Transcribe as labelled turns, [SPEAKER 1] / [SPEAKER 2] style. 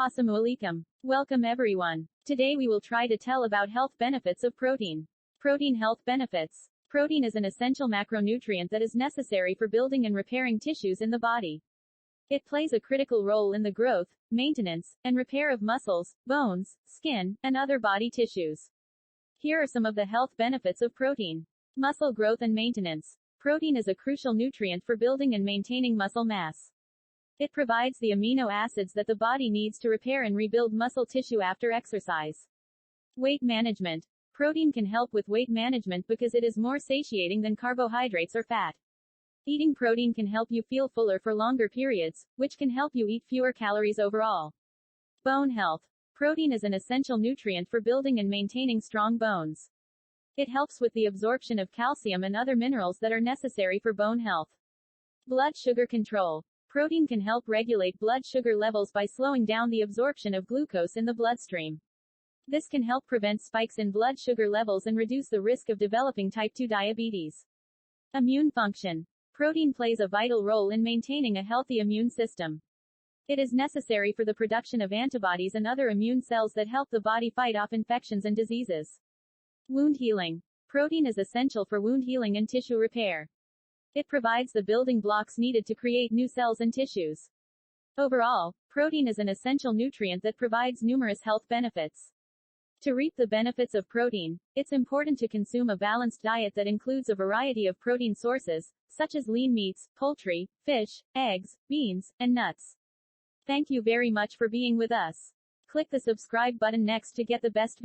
[SPEAKER 1] Assalamualikum. Welcome everyone. Today we will try to tell about health benefits of protein. Protein health benefits. Protein is an essential macronutrient that is necessary for building and repairing tissues in the body. It plays a critical role in the growth, maintenance, and repair of muscles, bones, skin, and other body tissues. Here are some of the health benefits of protein. Muscle growth and maintenance. Protein is a crucial nutrient for building and maintaining muscle mass. It provides the amino acids that the body needs to repair and rebuild muscle tissue after exercise. Weight management. Protein can help with weight management because it is more satiating than carbohydrates or fat. Eating protein can help you feel fuller for longer periods, which can help you eat fewer calories overall. Bone health. Protein is an essential nutrient for building and maintaining strong bones. It helps with the absorption of calcium and other minerals that are necessary for bone health. Blood sugar control. Protein can help regulate blood sugar levels by slowing down the absorption of glucose in the bloodstream. This can help prevent spikes in blood sugar levels and reduce the risk of developing type 2 diabetes. Immune function. Protein plays a vital role in maintaining a healthy immune system. It is necessary for the production of antibodies and other immune cells that help the body fight off infections and diseases. Wound healing. Protein is essential for wound healing and tissue repair. It provides the building blocks needed to create new cells and tissues. Overall, protein is an essential nutrient that provides numerous health benefits. To reap the benefits of protein, it's important to consume a balanced diet that includes a variety of protein sources, such as lean meats, poultry, fish, eggs, beans, and nuts. Thank you very much for being with us. Click the subscribe button next to get the best